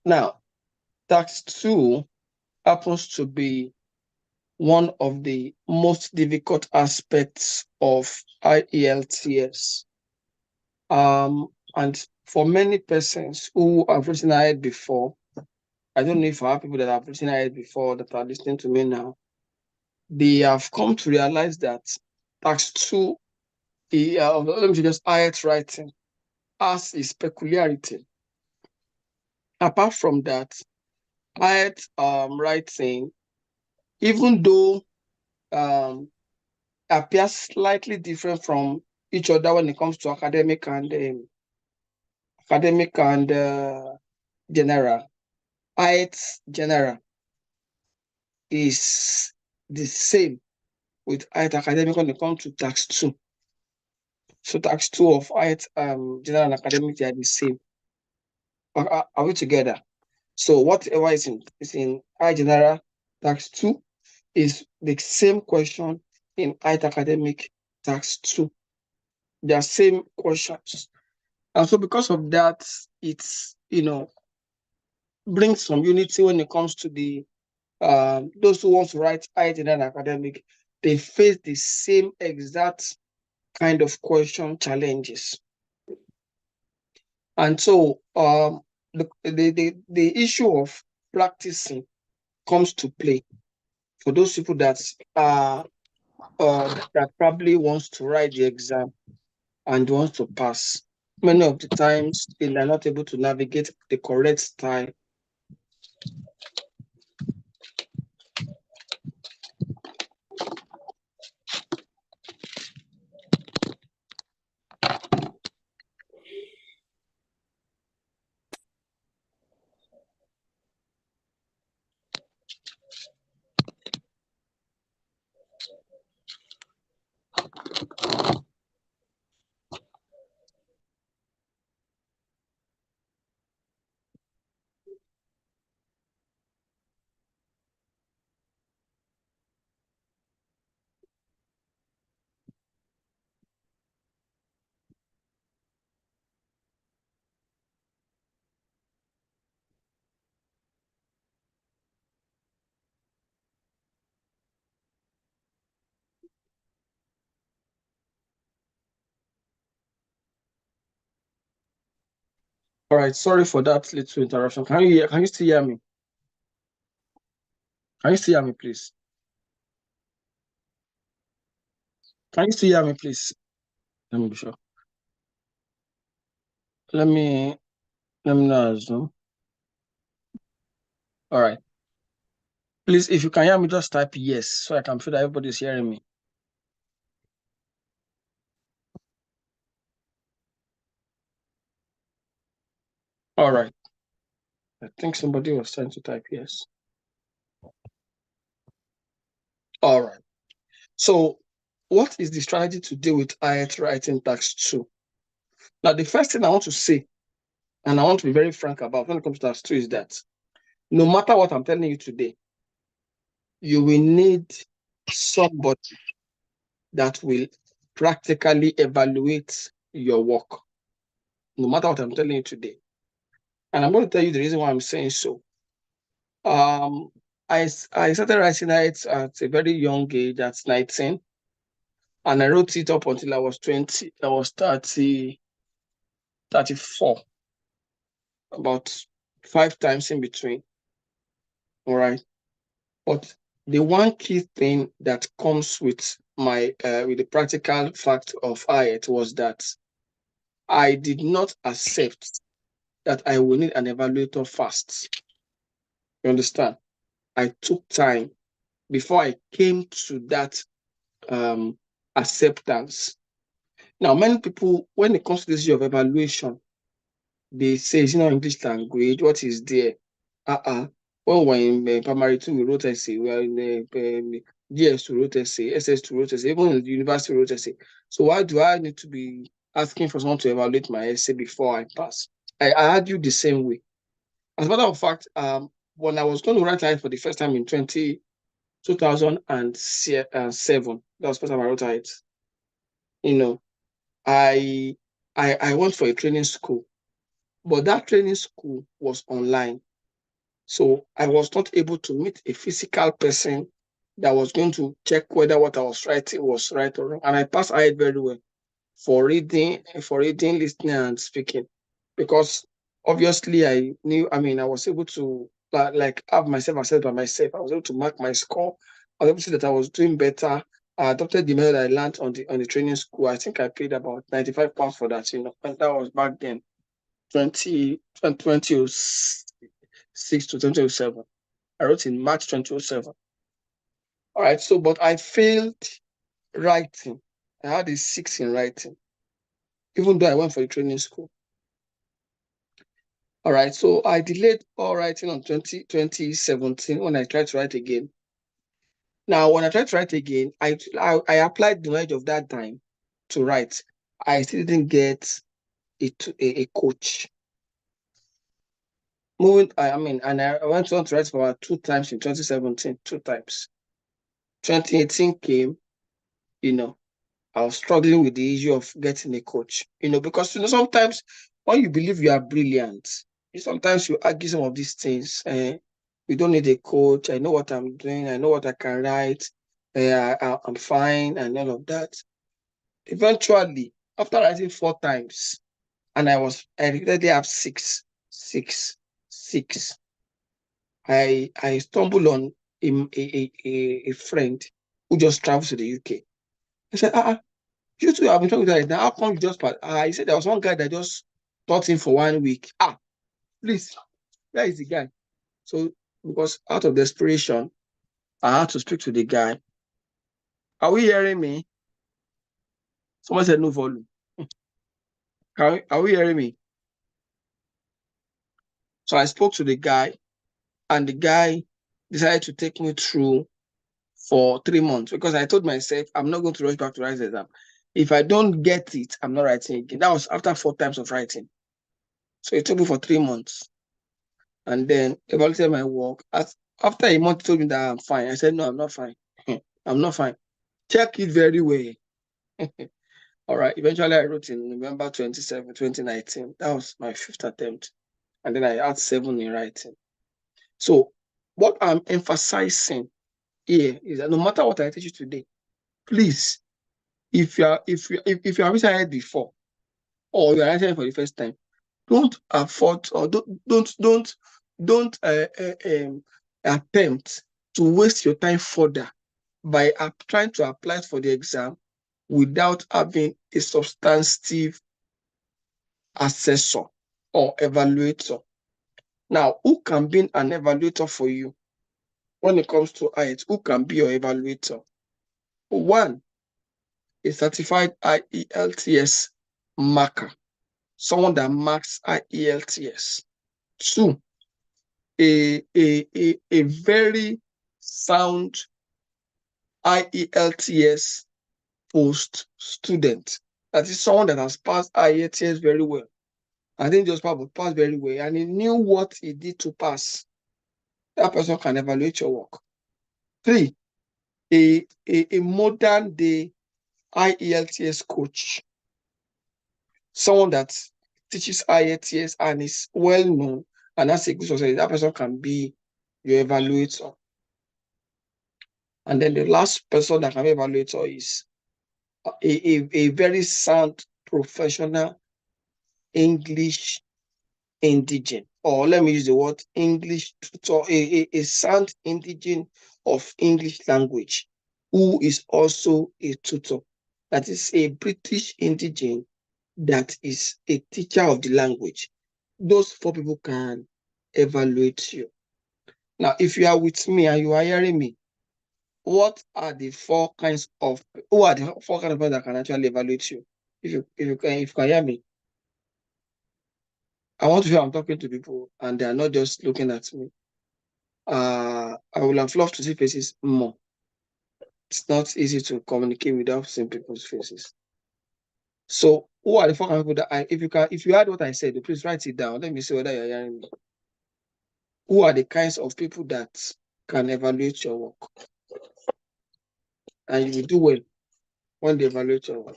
Now, tax 2 happens to be one of the most difficult aspects of IELTS. And for many persons who have written IELTS before, I don't know if I have people that have written IELTS before that are listening to me now, they have come to realize that tax 2, let me just IELTS writing, has its peculiarity. Apart from that, IELTS writing, even though appears slightly different from each other when it comes to academic and general, IELTS general is the same with IELTS academic when it comes to tax 2. So tax 2 of IELTS general and academic, they are the same. Are we together? So whatever is in IELTS general, tax 2 is the same question in IELTS academic tax 2. They are same questions. And so because of that, it's, brings some unity when it comes to the those who want to write IELTS general and academic. They face the same exact kind of question challenges. And so the issue of practicing comes to play for those people that probably wants to write the exam and wants to pass. Many of the times they are not able to navigate the correct style. All right, sorry for that little interruption. Can you still hear me? Can you still hear me, please? Can you still hear me, please? Let me be sure. Let me know Zoom. All right. Please, if you can hear me, just type yes so I can feel that everybody's hearing me. All right. I think somebody was trying to type yes. All right. So, what is the strategy to deal with IELTS writing tax 2? Now, the first thing I want to say, and I want to be very frank about when it comes to tax 2, is that no matter what I'm telling you today, you will need somebody that will practically evaluate your work, no matter what I'm telling you today. And I'm going to tell you the reason why I'm saying so. I started writing it at a very young age, at 19, and I wrote it up until I was 20. I was 30, 34, about 5 times in between. All right. But the one key thing that comes with with the practical fact of IELTS was that I did not accept that I will need an evaluator fast. You understand? I took time before I came to that acceptance. Now, many people, when it comes to this issue of evaluation, they say, English language, what is there? When we're in primary 2, we wrote essay. We are in GS2, wrote essay, SS2, wrote essay, even in the university, wrote essay. So why do I need to be asking for someone to evaluate my essay before I pass? I argue the same way. As a matter of fact, when I was going to write it for the first time in 2007, that was the first time I wrote it. I went for a training school, but that training school was online. So I was not able to meet a physical person that was going to check whether what I was writing was right or wrong. And I passed IELTS very well for reading, listening, and speaking, because obviously I was able to like have myself assessed by myself. I was able to mark my score. I was able to see that I was doing better. I adopted the method I learned on the training school. I think I paid about £95 for that, and that was back then, 2006 to 2007. I wrote in March 2007. All right, so but I failed writing. I had a 6 in writing, even though I went for a training school. All right, so I delayed all writing on 2017 when I tried to write again. Now, when I tried to write again, I applied the knowledge of that time to write. I still didn't get a coach. And I went on to write for about 2 times in 2017, 2 times. 2018 came, I was struggling with the issue of getting a coach, because sometimes when you believe you are brilliant, sometimes you argue some of these things. We don't need a coach. I know what I'm doing. I know what I can write. I'm fine and all of that. Eventually, after writing 4 times, and I repeatedly have six. I stumbled on a friend who just traveled to the UK. I said, you two have been talking to that now. How come you just pass? He said there was one guy that just taught him for 1 week. Please, where is the guy? So, because out of desperation, I had to speak to the guy. Are we hearing me? Someone said no volume. Are we hearing me? So I spoke to the guy, and the guy decided to take me through for 3 months, because I told myself I'm not going to rush back to write the exam. If I don't get it, I'm not writing again. That was after 4 times of writing. So it took me for 3 months, and then evaluated my work. After a month, he told me that I'm fine. I said, no, I'm not fine. I'm not fine. Check it very well. All right. Eventually, I wrote in November 27, 2019. That was my 5th attempt. And then I had 7 in writing. So what I'm emphasizing here is that no matter what I teach you today, please, if you are written ahead before, or you are writing for the first time, don't afford, or don't attempt to waste your time further by trying to apply for the exam without having a substantive assessor or evaluator. Now, who can be an evaluator for you when it comes to IELTS? Who can be your evaluator? One, a certified IELTS marker, someone that marks IELTS. Two, a very sound IELTS post student. That is someone that has passed IELTS very well. I think just passed very well, and he knew what he did to pass. That person can evaluate your work. Three, a modern day IELTS coach, someone that teaches IELTS and is well known and has a good society. That person can be your evaluator. And then the last person that can be evaluator is a very sound professional English indigene, or let me use the word English tutor, a sound indigene of English language, who is also a tutor. That is a British indigene that is a teacher of the language. Those 4 people can evaluate you. Now, if you are with me and you are hearing me, who are the 4 kinds of people that can actually evaluate you? If you can hear me, I want to feel I'm talking to people and they are not just looking at me. I would have loved to see faces more. It's not easy to communicate without seeing people's faces. So, who are the 4 kinds of people that if you heard what I said, please write it down. Let me see whether you're hearing me. Who are the kinds of people that can evaluate your work? And you will do well when they evaluate your work.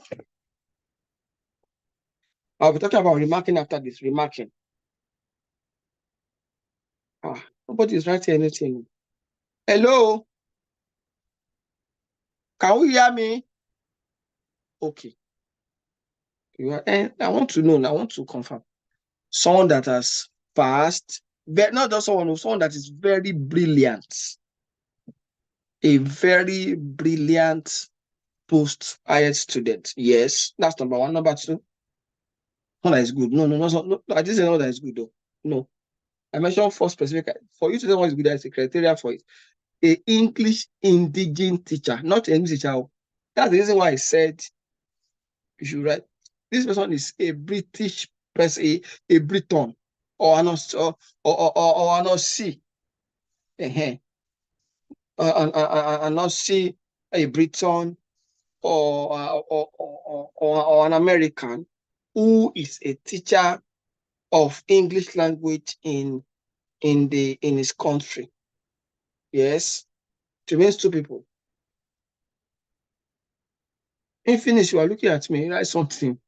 I'll be talking about remarking after this. Remarking. Nobody is writing anything. Hello? Can you hear me? Okay. And I want to know, I want to confirm. Someone that has passed, but not just someone that is very brilliant. A very brilliant post-IELTS student. Yes, that's number one. Number two, one that is good. No, I didn't say no that is good though. No. I mentioned for specific, for you to know what is good, there's a criteria for it. A English indigenous teacher, not an English teacher. That's the reason why I said you should write. This person is a British person, a Briton, or an Aussie, an Aussie, a Briton, or an American who is a teacher of English language in his country. Yes, it remains two people. In finish, you are looking at me, write something.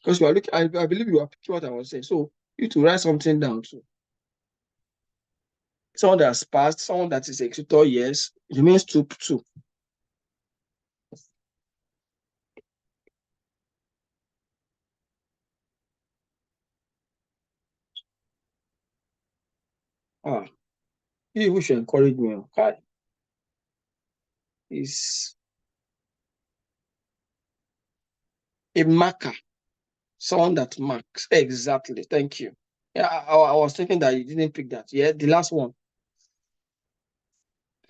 Because you are looking, I believe you are picking what I was saying. So you to write something down too. Someone that has passed, someone that is a tutor, yes, it remains two. Ah, you should encourage me. Okay. Is a marker, someone that marks. Exactly. Thank you. Yeah, I was thinking that you didn't pick that. Yeah, the last one.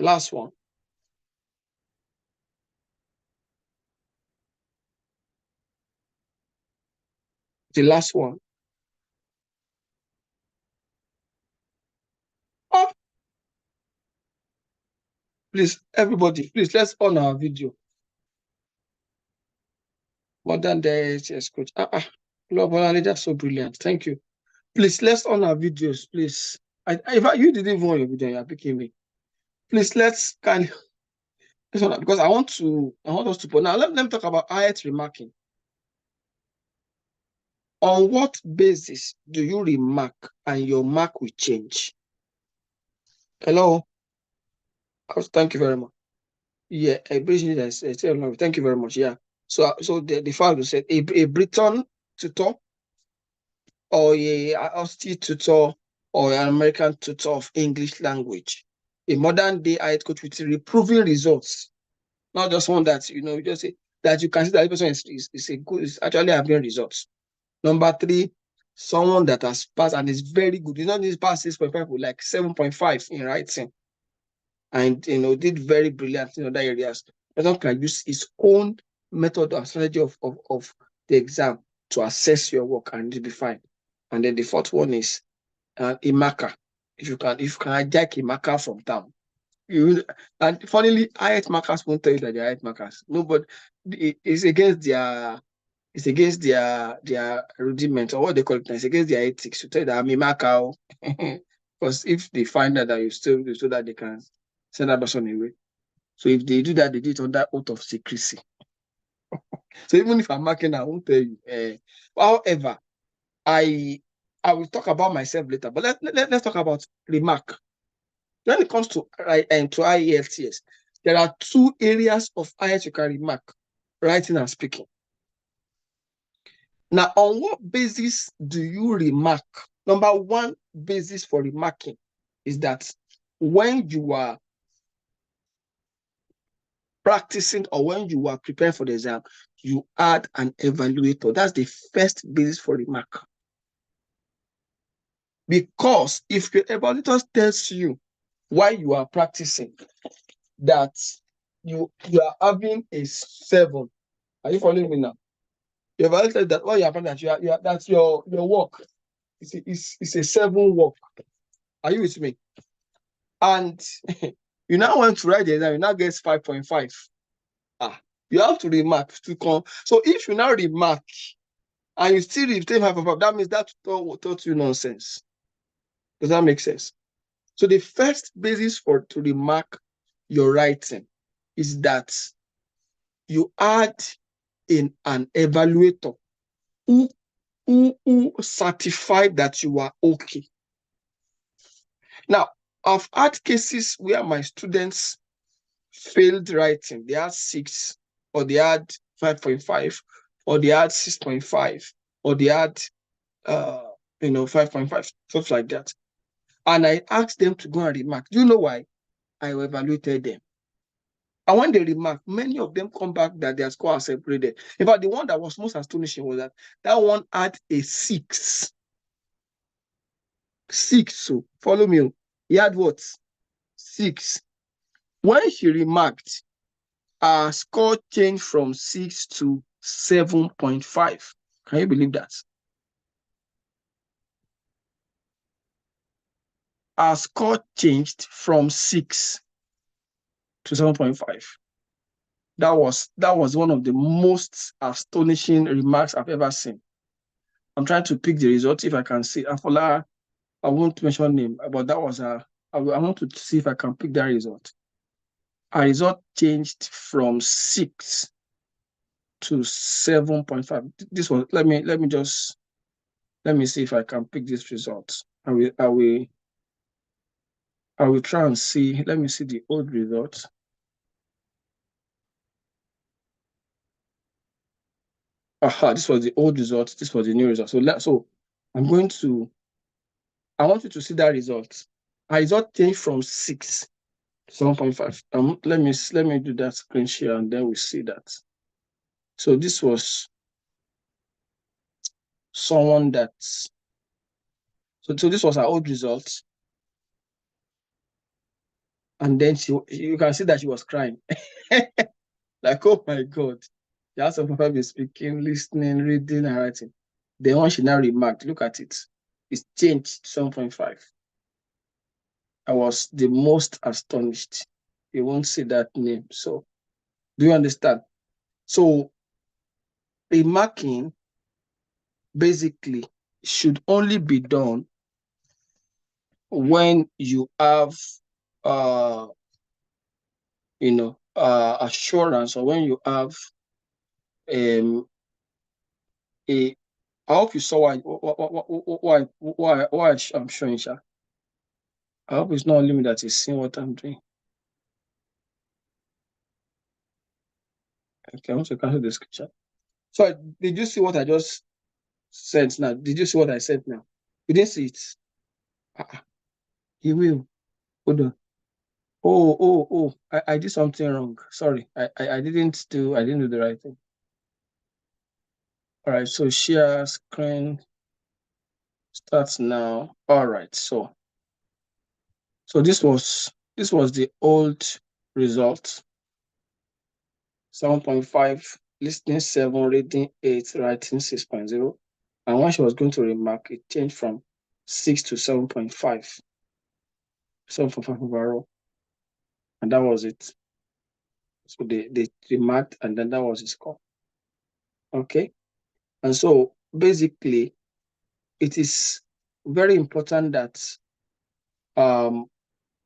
Last one. The last one. Oh, please, everybody, please, let's on our video. Modern day yes, coach. Global, that's so brilliant. Thank you. Please, let's on our videos, please. You didn't even want your video, you're picking me. Please, let's kind because I want us to put now. Let me talk about IELTS remarking. On what basis do you remark and your mark will change? Hello? Thank you very much. Yeah, I appreciate that. Thank you very much. Yeah. So the fact you said a Briton tutor or a Aussie tutor or an American tutor of English language, a modern day IELTS coach with improving results, not just one that just say that you can see that the person is actually having results. Number three, someone that has passed and is very good. You know, this past 6.5 with like 7.5 in writing, and did very brilliant in other areas. Person can use his own method or strategy of the exam to assess your work and it'll be fine. And then the fourth one is a marker. If you can hijack a marker from town. And funnily, IELTS markers won't tell you that they're IELTS markers. Nobody, it's against their rudiment or what they call it. It's against their ethics to tell you that I'm a marker. Because if they find out that you still so that they can send that person away. So if they do that, they do it under oath of secrecy. So even if I'm marking, I won't tell you. However, I will talk about myself later. But let's talk about remark. When it comes to IELTS, there are two areas of IELTS you can remark: writing and speaking. Now, on what basis do you remark? Number one basis for remarking is that when you are practicing or when you are preparing for the exam, you add an evaluator. That's the first basis for remark. Because if your evaluator tells you while you are practicing that you are having a 7, are you following me now? Your evaluator that while you are practicing that that's your work. It's a 7 work. Are you with me? And you now want to write the exam, you now get 5.5. You have to remark to come. So if you now remark and you still retain 5.5, that means that taught you nonsense. Does that make sense? So the first basis to remark your writing is that you add in an evaluator who certify that you are okay. Now, I've had cases where my students failed writing. They had 6, or they had 5.5, or they had 6.5, or they had 5.5, stuff like that. And I asked them to go and remark. Do you know why? I evaluated them. And when they remark, many of them come back that their score are separated. In fact, the one that was most astonishing was that one had a 6. 6, so follow me. He had what? 6. When she remarked, our score changed from 6 to 7.5. Can you believe that? Our score changed from 6 to 7.5. That was one of the most astonishing remarks I've ever seen. I'm trying to pick the result if I can see. Afola, I won't mention name, but that was I want to see if I can pick that result. Our result changed from 6 to 7.5. This was let me see if I can pick this result. I will try and see. Let me see the old result. This was the old result. This was the new result. So I'm going to. I want you to see that result. Our result changed from 6 to 7.5. Let me do that screen share and then we see that. So this was someone that's. So this was our old result. And then you can see that she was crying. Like, oh my God. She has to probably be speaking, listening, reading, and writing. Then when she now remarked, look at it. It's changed to 7.5. I was the most astonished. You won't see that name. So, do you understand? So, remarking basically should only be done when you have, assurance, or when you have I hope you saw why I'm showing you. I hope it's not only me that is seeing what I'm doing. Okay, I want to cancel the screenshot. So did you see what I just sent now? Did you see what I sent now? You didn't see it. You will. Hold on. Oh. I did something wrong. Sorry. I didn't do the right thing. All right, so share screen starts now. All right, so this was the old result. 7.5, listening 7, reading 8, writing 6.0. And when she was going to remark, it changed from 6 to 7.5. 7.5 overall. And that was it. So they remarked, and then that was the score. Okay. And so basically, it is very important that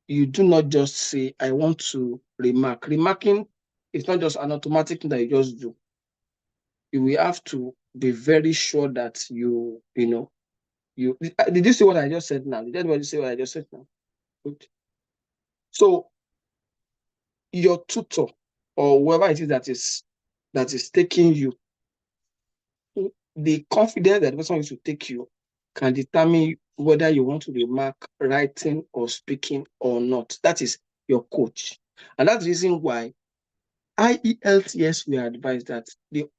you do not just say, I want to remark. Remarking is not just an automatic thing that you just do. You will have to be very sure that you did you see what I just said now? Did anybody see what I just said now? Good. So your tutor or whoever it is that is taking you, the confidence that the person is to take you can determine whether you want to remark writing or speaking or not. That is your coach. And that's the reason why IELTS, we advise that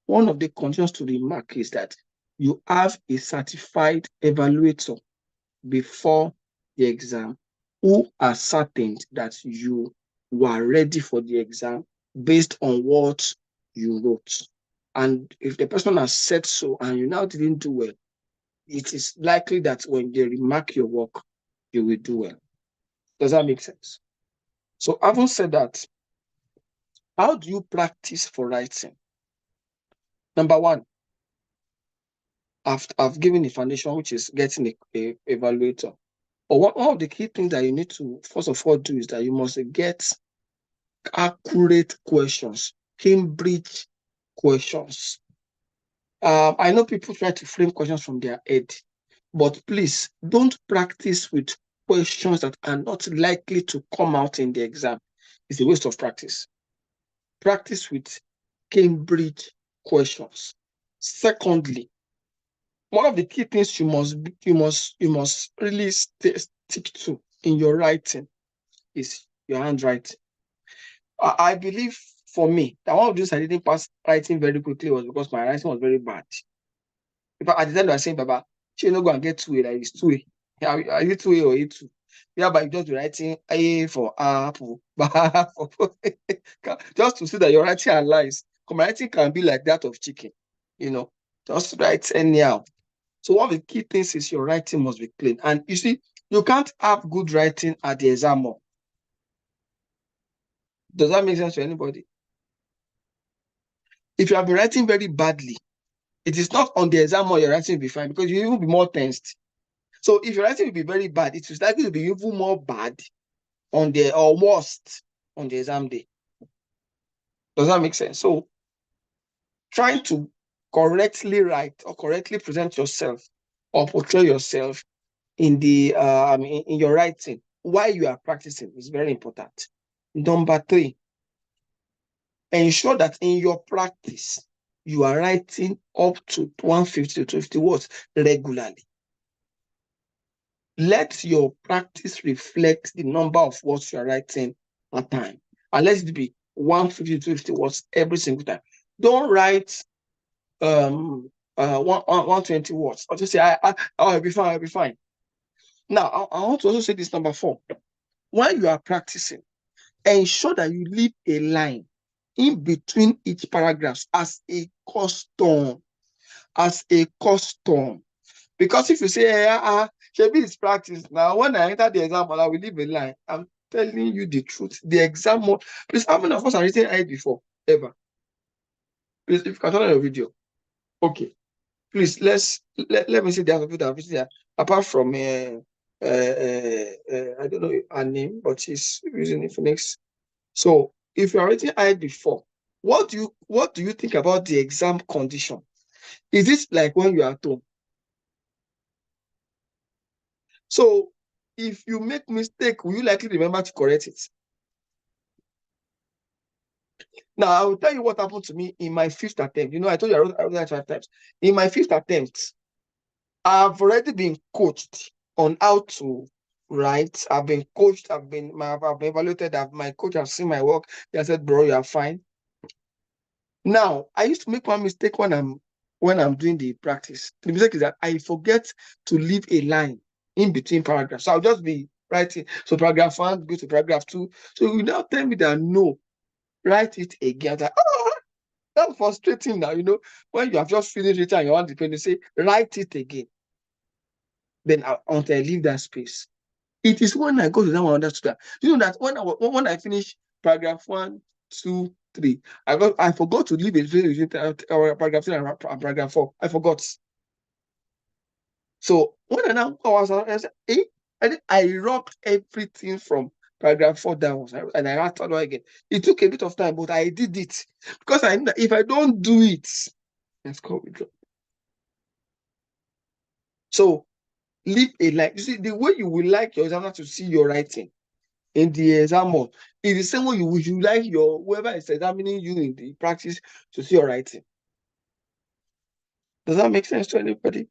one of the conditions to remark is that you have a certified evaluator before the exam who ascertained that you were ready for the exam based on what you wrote. And if the person has said so and you now didn't do well, it is likely that when they remark your work, you will do well. Does that make sense? So having said that, how do you practice for writing? Number one, I've given the foundation, which is getting a evaluator. But one of the key things that you need to first of all do is that you must get accurate questions, Cambridge questions. I know people try to frame questions from their head, but please don't practice with questions that are not likely to come out in the exam is a waste of practice. Practice with Cambridge questions. Secondly, one of the key things you must really stick to in your writing is your handwriting. I believe for me that one of the reasons I didn't pass writing very quickly was because my writing was very bad. In fact, at the time I was saying, Baba, she no go and get 2A, like it's 2A. Are you 2A or A2? Yeah, but you just be writing A for apple, for just to see that your writing aligns. My writing can be like that of chicken, just write anyhow. So one of the key things is your writing must be clean. And you see, you can't have good writing at the exam hall. Does that make sense to anybody? If you have been writing very badly, it is not on the exam hall your writing will be fine because you will be more tensed. So if your writing will be very bad, it is likely to be even more bad or worst on the exam day. Does that make sense? So trying to correctly write or correctly present yourself or portray yourself in the in your writing while you are practicing is very important. Number 3, ensure that in your practice you are writing up to 150 to 250 words regularly. Let your practice reflect the number of words you are writing at time, and let it be 150 to 250 words every single time. Don't write 120 words. I'll just say I'll be fine. Now I want to also say this number 4. While you are practicing, ensure that you leave a line in between each paragraph as a custom. Because if you say, Shebi is practice now, when I enter the exam, I will leave a line. I'm telling you the truth. The exam, please, how many of us have written it before? Ever? Please, if you can turn on your video. Okay. Please, let me see the other people that have written that. Apart from, I don't know her name, but she's using it for next. So if you are writing I before, what do you think about the exam condition? Is it like when you are at home? So if you make mistake, will you likely remember to correct it? Now I will tell you what happened to me in my 5th attempt. I told you I wrote that 5 times. In my 5th attempt, I've already been coached on how to write. I've been coached. I've been evaluated. My coach has seen my work. They said, "Bro, you are fine." Now, I used to make one mistake when I'm doing the practice. The mistake is that I forget to leave a line in between paragraphs. So I'll just be writing. So paragraph 1 go to paragraph 2. So you now tell me that no, write it again. Like, that's frustrating now, when you have just finished it and you want the pen to say, write it again. Then until I leave that space. It is when I go to that one understood that. You know that when I finish paragraph 1, 2, 3, I forgot to leave a space between paragraph 3 and paragraph 4. I forgot. So when I said, I wrote everything from paragraph 4 downwards, and I wrote all again. It took a bit of time, but I did it because I knew that if I don't do it, let's go withdraw. So leave a line. You see, the way you will like your examiner to see your writing in the exam hall is the same way you would like whoever is examining you in the practice to see your writing. Does that make sense to anybody?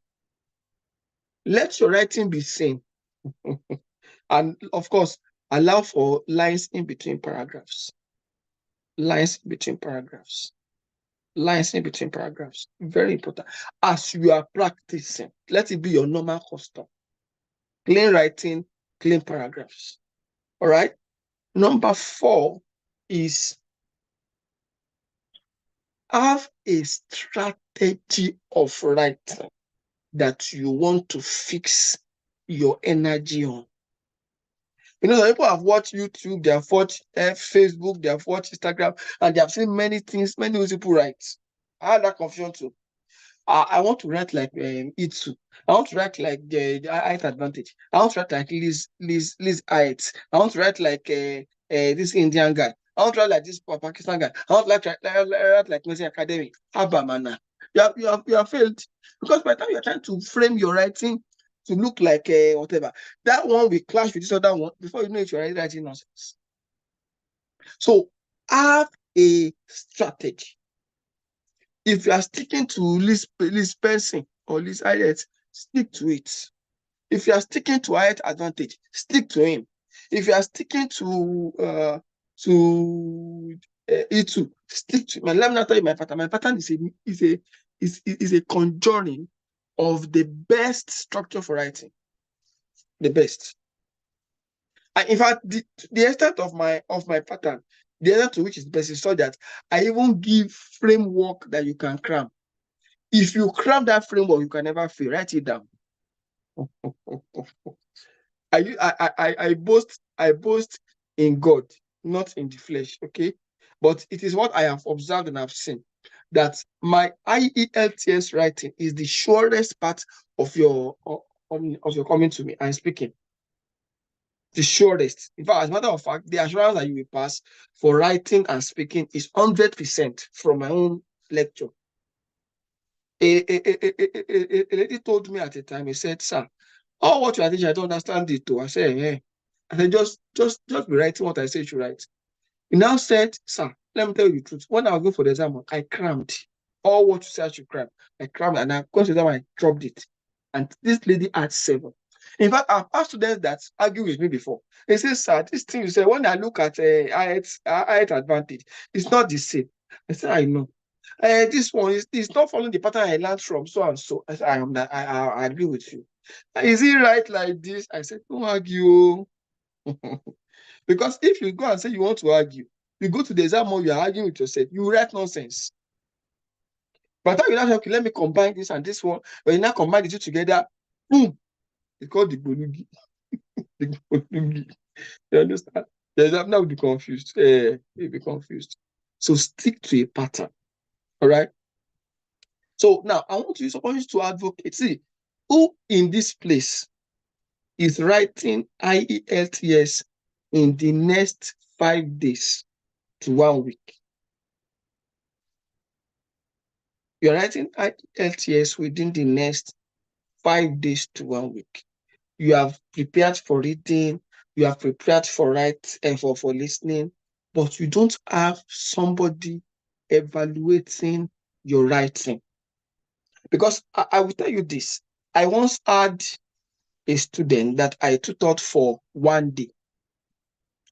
Let your writing be seen. And of course, allow for lines in between paragraphs. Lines in between paragraphs. Lines in between paragraphs. Very important. As you are practicing, let it be your normal custom. Clean writing, clean paragraphs. All right. Number 4 is have a strategy of writing that you want to fix your energy on. Some people have watched YouTube, they have watched Facebook, they have watched Instagram, and they have seen many things, many people write. I had that confusion too. I want to write like Itsu. I want to write like the height advantage. I want to write like Liz Heights. I want to write like this Indian guy. I want to write like this Pakistan guy. I want to write like Messi Academy. Habamana. You have failed because by the time you are trying to frame your writing to look like whatever. That one will clash with this other one. Before you know it, you're already writing nonsense. So have a strategy. If you are sticking to list spacing or list IELTS, stick to it. If you are sticking to IELTS Advantage, stick to him. If you are sticking to E2, stick to. Let me tell you my pattern. My pattern is a conjuring of the best structure for writing. The best. And in fact, the extent of my pattern, the extent to which is best is so that I even give framework that you can cram. If you cram that framework, you can never fail. Write it down. I boast in God, not in the flesh. Okay, but it is what I have observed and have seen, that my IELTS writing is the surest part of your coming to me and speaking. The surest. In fact, as a matter of fact, the assurance that you will pass for writing and speaking is 100% from my own lecture. A lady told me at the time, he said, "Sir, all what you are teaching, I don't understand it too." I said, "Eh." I said, just be writing what I say you should write. He now said, "Sir, let me tell you the truth. When I was going for the exam, I crammed. All what you said I should cram. I crammed, and I got to the exam, I dropped it. And this lady had 7. In fact, I've asked students that argue with me before. They say, "Sir, this thing you said, when I look at IELTS Advantage, it's not the same." I said, "I know. This one is not following the pattern I learned from so and so." I said, I agree with you. Is it right like this? I said, "Don't argue." Because if you go and say you want to argue, you go to the exam hall, you are arguing with yourself, you write nonsense. By the time you now say, "Okay, let me combine this and this one," when you now combine the two together, boom, it's called the Bolugi. The Bolugi. You understand? The exam now will be confused. You'll be confused. So stick to a pattern. All right. So now I want you to advocate. See, who in this place is writing IELTS in the next 5 days to 1 week? You're writing IELTS within the next 5 days to 1 week. You have prepared for reading, you have prepared for for listening, but you don't have somebody evaluating your writing. Because I will tell you this. I once had a student that I tutored for 1 day.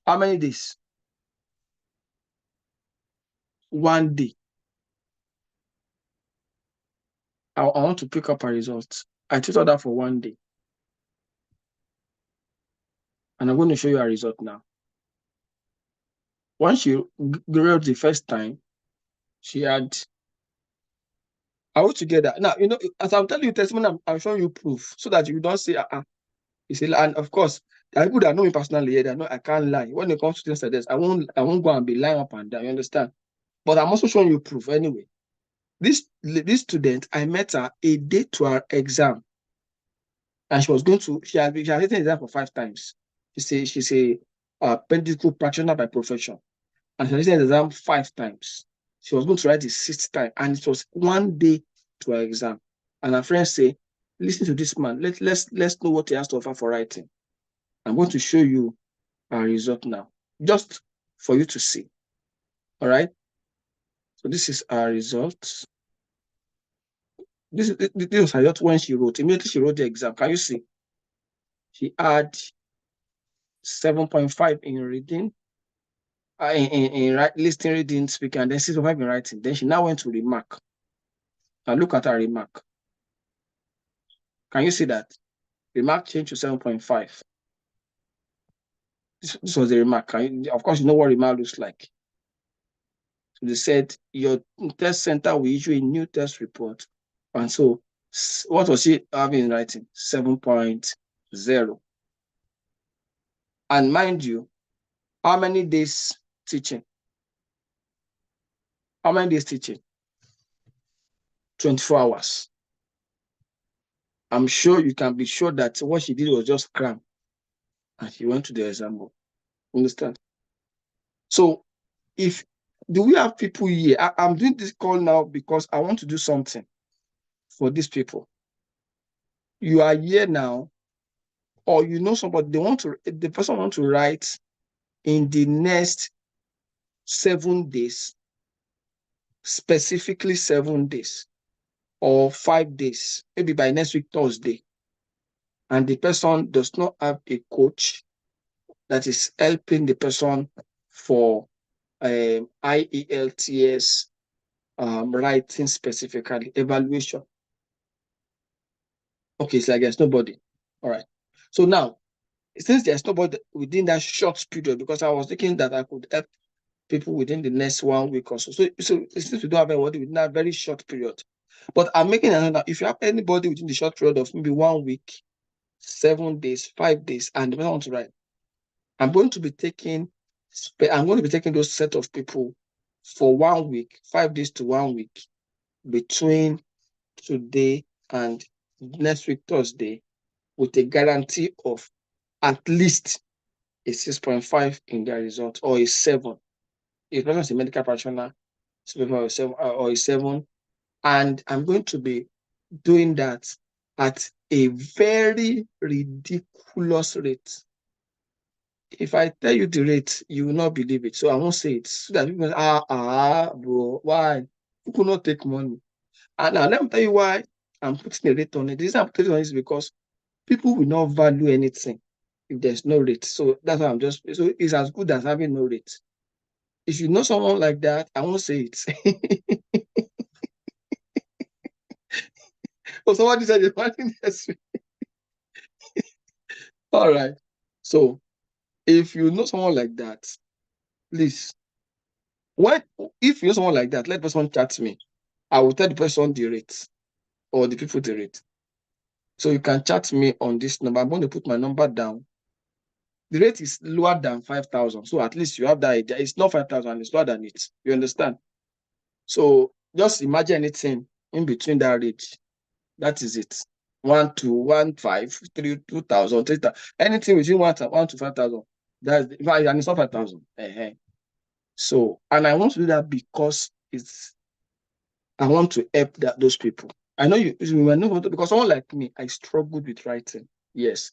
How many days? 1 day. I want to pick up her results. I tutored her for 1 day. And I'm going to show you her result now. Once she wrote the first time, she had, I was together. Now, as I'm telling you testimony, I'm showing you proof so that you don't say, You see, and of course, there are people that know me personally here that know I can't lie. When it comes to things like this, I won't go and be lying up and down, you understand? But I'm also showing you proof anyway. This student, I met her a day to her exam. And she had written the exam for 5 times. She's a medical practitioner by profession. And she had written the exam 5 times. She was going to write the 6th time, and it was 1 day to her exam. And her friends say, "Listen to this man. Let's know what he has to offer for writing." I'm going to show you our result now, just for you to see. All right. So this is our results. This was her result when she wrote. Immediately she wrote the exam. Can you see? She had 7.5 in reading, in listening, reading, speaking, and then 6.5 in writing. Then she now went to remark. Now look at her remark. Can you see that? Remark changed to 7.5. This was the remark. Of course, you know what remark looks like. So they said your test center will issue a new test report. And so what was she having in writing? 7.0. And mind you, how many days teaching? How many days teaching? 24 hours. I'm sure you can be sure that what she did was just cram. And she went to the exam hall. Understand? So do we have people here? I'm doing this call now because I want to do something for these people. you are here now, or you know somebody, the person want to write in the next 7 days, specifically 7 days or 5 days, maybe by next week, Thursday, and the person does not have a coach that is helping the person for IELTS writing specifically, evaluation. Okay, it's like there's nobody. All right. So now, since there's nobody within that short period, because I was thinking that I could help people within the next 1 week or so. So since we don't have anybody within that very short period, but I'm making another, if you have anybody within the short period of maybe 1 week, 7 days, 5 days, and the person wants to write, I'm going to be taking those set of people for 1 week, 5 days to 1 week, between today and next week, Thursday, with a guarantee of at least a 6.5 in their result, or a 7. If person is a medical practitioner, or a 7. And I'm going to be doing that at a very ridiculous rate. If I tell you the rate, you will not believe it. So I won't say it. So that people bro, why? You could not take money. And now let me tell you why I'm putting a rate on it. The reason I'm putting it on it is because people will not value anything if there's no rate. So that's why so it's as good as having no rate. If you know someone like that, I won't say it. Oh, somebody said it's money next week. All right. So if you know someone like that, please, if you know someone like that, let the person chat me. I will tell the person the rate, or the people the rate. So you can chat me on this number. I'm going to put my number down. The rate is lower than 5,000. So at least you have that idea. It's not 5,000, it's lower than it. You understand? So just imagine anything in between that rate. That is it. 1 to 1, 5, 3, 2,000, 3,000. Anything between 1 to 5,000. And it's not 5,000. So, and I want to do that because I want to help those people. I know you might not, because someone like me, I struggled with writing. Yes.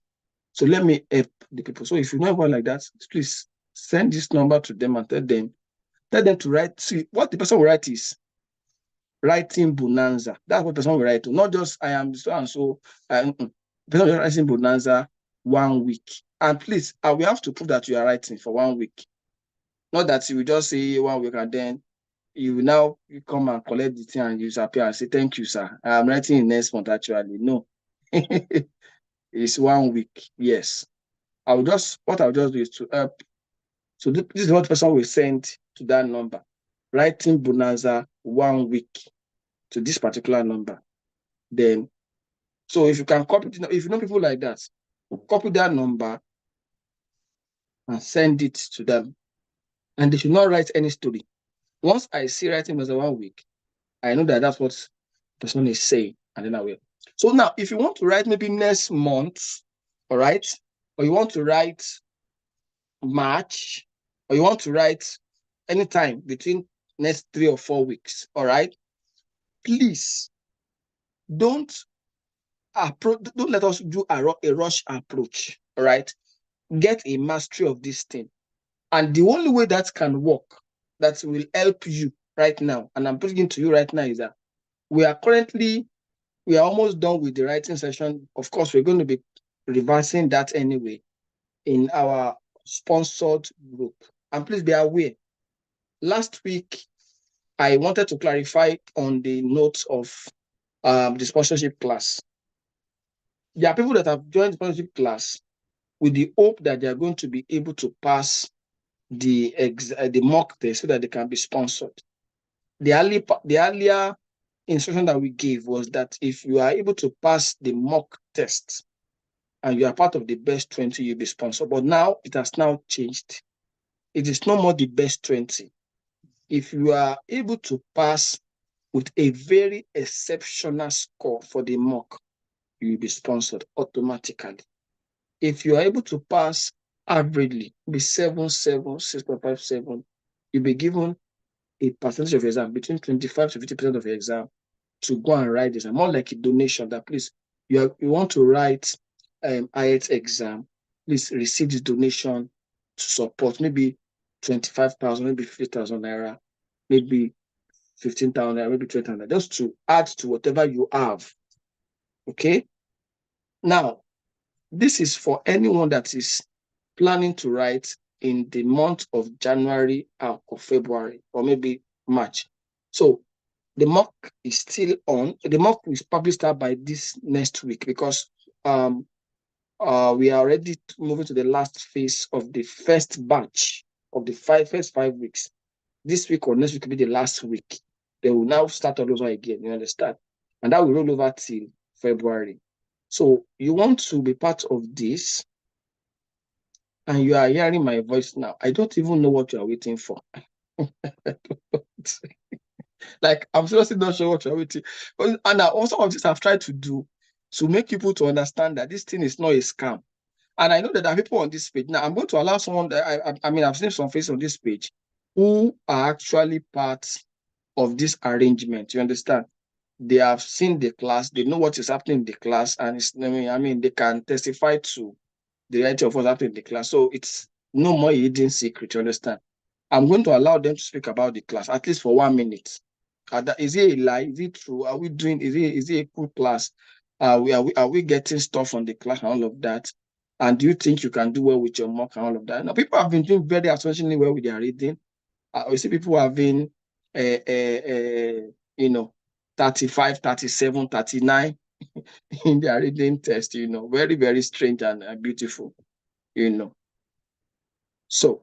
So let me help the people. So if you know anyone like that, please send this number to them and tell them to write. See, what the person will write is writing bonanza. That's what the person will write to. Not just I am so and so. The person will writing bonanza 1 week. And please, we have to prove that you are writing for 1 week. Not that you will just say 1 week and then you will now come and collect the thing and you appear and say, thank you, sir. I'm writing in next month, actually. No. It's 1 week. Yes. What I'll just do is to help. So this is what the person will send to that number. Writing bonanza 1 week to this particular number. Then, so if you can copy, if you know people like that, copy that number and send it to them. And they should not write any story. Once I see writing bonanza 1 week, I know that that's what the person is saying, and then I will. So now, if you want to write maybe next month, all right, or you want to write March, or you want to write anytime between next 3 or 4 weeks, all right, please don't let us do a rush approach, all right. Get a mastery of this thing, and the only way that can work, that will help you right now, and I'm putting it to you right now, is that we are almost done with the writing session. Of course, we're going to be reversing that anyway in our sponsored group. And please be aware, last week, I wanted to clarify on the notes of the sponsorship class. There are people that have joined the sponsorship class with the hope that they are going to be able to pass the mock test so that they can be sponsored. The earlier instruction that we gave was that if you are able to pass the mock test and you are part of the best 20, you'll be sponsored. But now it has now changed. It is no more the best 20. If you are able to pass with a very exceptional score for the mock, you will be sponsored automatically. If you are able to pass averagely, be 7.7, 6.57, you'll be given a percentage of your exam, between 25 to 50% of your exam, to go and write this. More like a donation that, please, you want to write IELTS exam, please receive the donation to support, maybe 25,000, maybe 50,000 naira, maybe 15,000 naira, maybe 20,000, just to add to whatever you have. Okay. Now, this is for anyone that is planning to write in the month of January or February, or maybe March. So the mock is still on. The mock will probably start by this next week, because we are already moving to the last phase of the first batch of the first 5 weeks. This week or next week will be the last week. They will now start all over again, you understand? And that will roll over till February. So you want to be part of this, and you are hearing my voice now. I don't even know what you are waiting for. Like, I'm seriously not sure what you're waiting. And also of this I've tried to do to make people to understand that this thing is not a scam. And I know that there are people on this page. Now, I'm going to allow someone that I mean, I've seen some faces on this page who are actually part of this arrangement. You understand? They have seen the class, they know what is happening in the class, and I mean, they can testify to the reality of what's happening in the class. So it's no more a hidden secret. You understand? I'm going to allow them to speak about the class, at least for 1 minute. Is it a lie? Is it true? Are we doing? Is it a cool class? Are we getting stuff on the class and all of that? And do you think you can do well with your mock and all of that? Now, people have been doing very astonishingly well with their reading. We see people having, you know, 35, 37, 39 in their reading test. You know, very, very strange and beautiful. You know. So,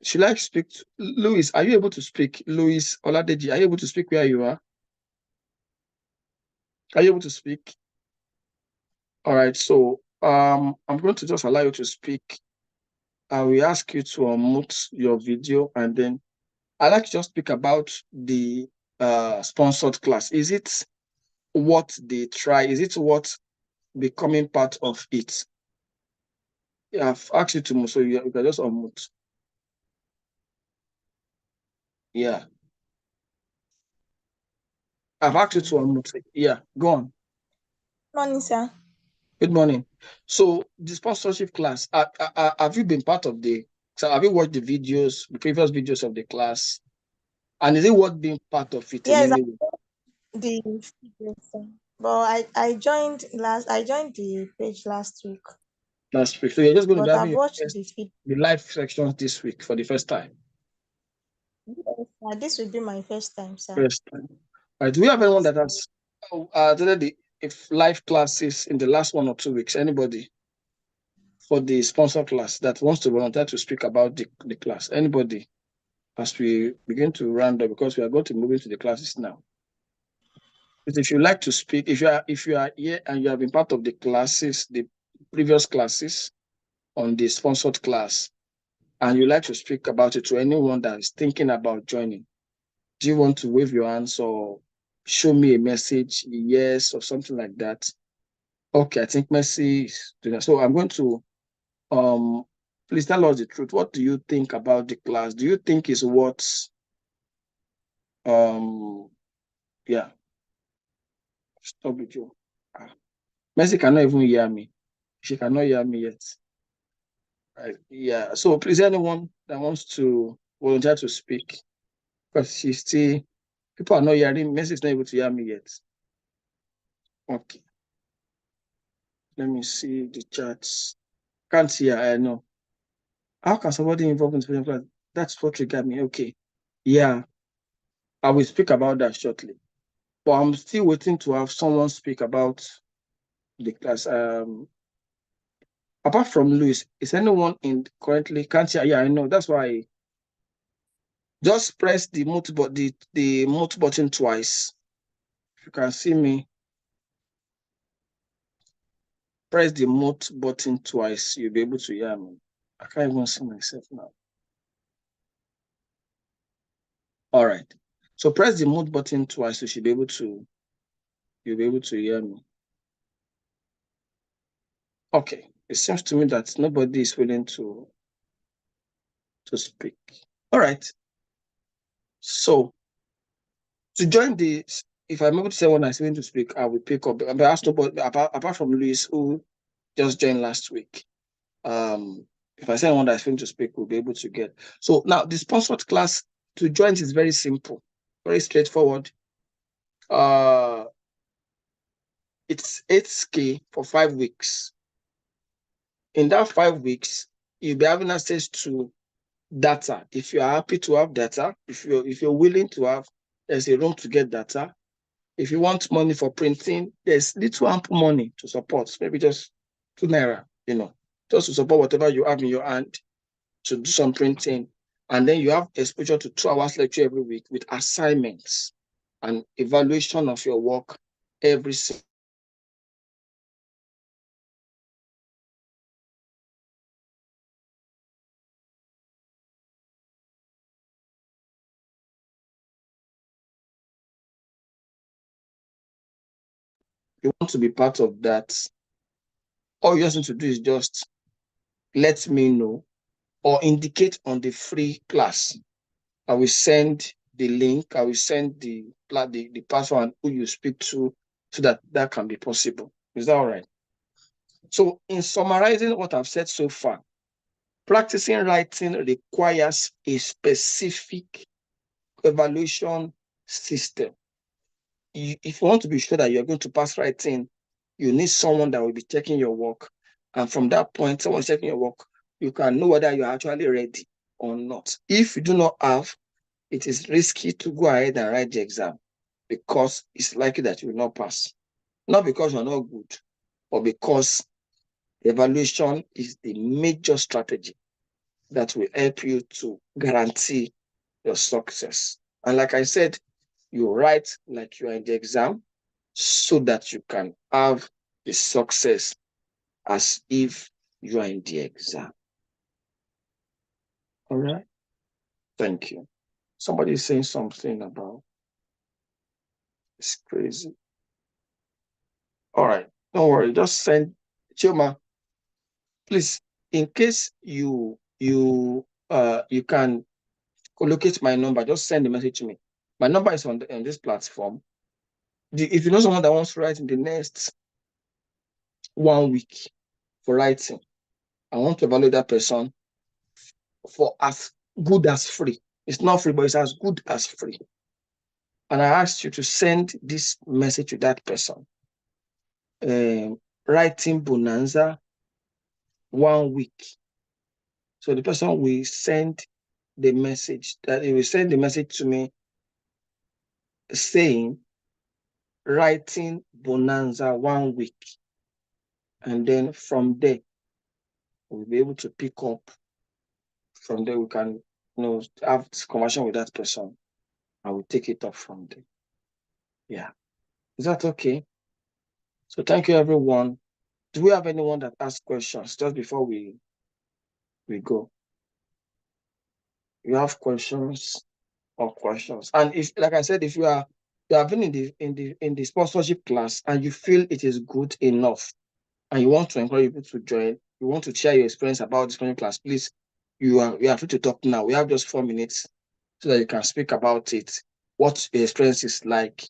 should I speak to Louis? Are you able to speak? Louis Oladeji, are you able to speak where you are? Are you able to speak? All right. So I'm going to just allow you to speak. I will ask you to unmute your video, and then I'd like to just speak about the sponsored class. Is it what they try? Is it what becoming part of it? Yeah, I've asked you to move, so you can just unmute. Yeah. I've asked you to unmute. Yeah, go on. Morning, sir. Good morning. So the sponsorship class, have you been part of so have you watched the videos, the previous videos of the class? And is it worth being part of it in Yes, any way? the video, sir. But I joined the page last week, Last week. So you're just going to be but having I've watched the feed. the live sections this week for the first time. Yes, sir. This will be my first time, sir. First time. All right. Do we have anyone that has attended the live classes in the last 1 or 2 weeks? Anybody for the sponsor class that wants to volunteer to speak about the class? Anybody? As we begin to round up, because we are going to move into the classes now. But if you like to speak, if you are here and you have been part of the classes, the previous classes on the sponsored class, and you like to speak about it to anyone that is thinking about joining, do you want to wave your hands or show me a message, yes, or something like that? Okay, I think Mercy is doing that. So I'm going to please tell us the truth. What do you think about the class? Do you think it's worth yeah, stop with you. Mercy cannot even hear me. She cannot hear me yet. Right. Yeah. So please, anyone that wants to volunteer to speak, because people are not hearing. Mercy is not able to hear me yet. Okay. Let me see the chats. Can't hear. I know. How can somebody involved in special class? That's what triggered me. Okay. Yeah. I will speak about that shortly. But I'm still waiting to have someone speak about the class. Apart from Louis, is anyone in currently can't hear? Yeah, I know. That's why just press the mute button, the mute button twice. If you can see me, press the mute button twice. You'll be able to hear me. I can't even see myself now. All right. So press the mute button twice. You should be able to. You'll be able to hear me. Okay. It seems to me that nobody is willing to speak. All right. So to join the if I'm able to say when I'm going to speak, I will pick up. But ask nobody apart from Luis, who just joined last week. If I say one that's going to speak, we'll be able to get. So now the sponsored class to join is very simple, very straightforward. It's 8K for 5 weeks. In that 5 weeks, you'll be having access to data. If you are happy to have data, if you're willing to have, there's a room to get data. If you want money for printing, there's little ample money to support, maybe just 2 naira, just to support whatever you have in your hand to do some printing. And then you have exposure to 2 hours lecture every week with assignments and evaluation of your work every single. You want to be part of that, all you just need to do is just let me know or indicate on the free class. I will send the link, I will send the password and who you speak to so that can be possible. Is that all right? So in summarizing what I've said so far, practicing writing requires a specific evaluation system. If you want to be sure that you're going to pass writing, you need someone that will be checking your work. And from that point, someone checking your work, you can know whether you're actually ready or not. If you do not have, it is risky to go ahead and write the exam because it's likely that you will not pass. Not because you're not good, but because evaluation is the major strategy that will help you to guarantee your success. And like I said, you write like you are in the exam so that you can have the success as if you are in the exam. All right. Thank you. Somebody is saying something about it's crazy. All right. Don't worry. Just send Choma, please, in case you can locate my number, just send a message to me. My number is on this platform. If you know someone that wants to write in the next 1 week for writing, I want to evaluate that person for as good as free. It's not free, but it's as good as free. And I asked you to send this message to that person. Writing bonanza 1 week. So the person will send the message to me saying writing bonanza 1 week. And then from there, we'll be able to pick up. From there, we can have this conversation with that person. I will take it up from there. Yeah. Is that okay? So thank you, everyone. Do we have anyone that asks questions just before we go? You have questions or questions? And if, like I said, if you have been in the sponsorship class and you feel it is good enough, and you want to encourage people to join, you want to share your experience about this class, please, you are free to talk now. We have just 4 minutes so that you can speak about it. What your experience is like.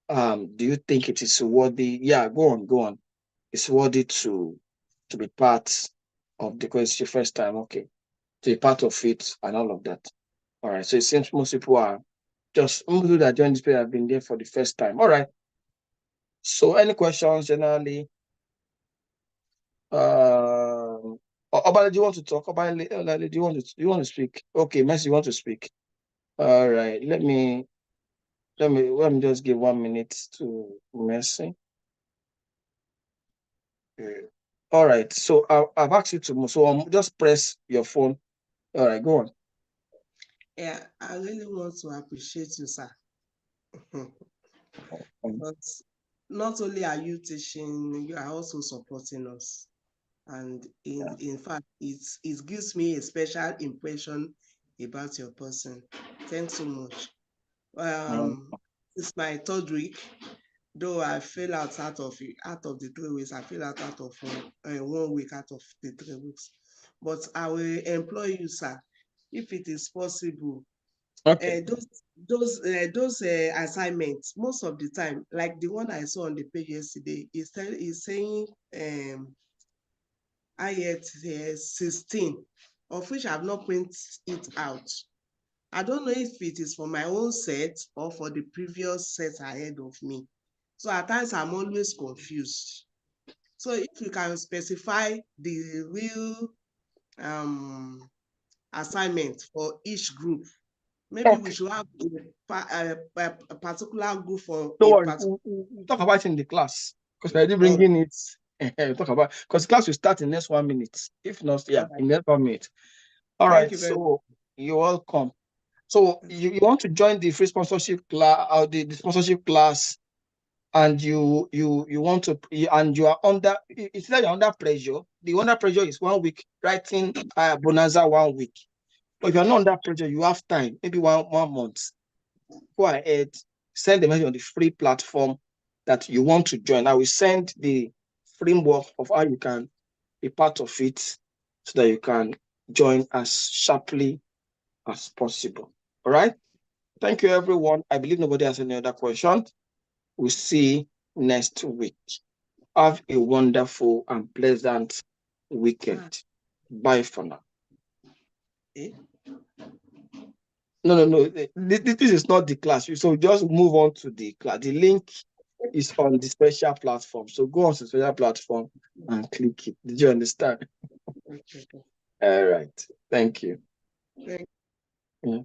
Do you think it is worthy? Yeah, go on. It's worthy to be part of the course your first time, okay. To be part of it and all of that. All right. So it seems most people are just people that join this period have been there for the first time. All right. So any questions generally? Obale, do you want to talk? Obale, do you want to speak? Okay, Mercy, you want to speak? All right. Let me just give 1 minute to Mercy. All right. So I've asked you to move. So just press your phone. All right, go on. Yeah, I really want to appreciate you, sir. But not only are you teaching, you are also supporting us. And in fact, it gives me a special impression about your person. Thanks so much. It's my 3rd week, though I fell out of the 3 weeks. I fell out of 1 week out of the 3 weeks. But I will employ you, sir, if it is possible. Okay. Those assignments, most of the time, like the one I saw on the page yesterday, is saying IET 16, of which I've not printed it out. I don't know if it is for my own set or for the previous set ahead of me. So at times I'm always confused. So if you can specify the real assignment for each group, maybe we should have a particular group for Don't a worry, particular. we'll talk about it in the class because we're already bringing it. We'll talk about because class will start in next 1 minute. If not, yeah, in next 1 minute. All Thank right. you very So you're welcome. So you want to join the free sponsorship class, the sponsorship class, and you want to, and you are under. It's like you're under pressure. The under pressure is 1 week writing bonanza 1 week. But if you're not under pressure, you have time, maybe one month. Go ahead, send the message on the free platform that you want to join. I will send the framework of how you can be part of it so that you can join as sharply as possible. All right. Thank you, everyone. I believe nobody has any other question. We'll see next week. Have a wonderful and pleasant weekend. Bye for now. No. This is not the class. So just move on to the class. The link is on the special platform. So go on to the special platform and click it. Did you understand? Okay. All right. Thank you. Thank Yeah.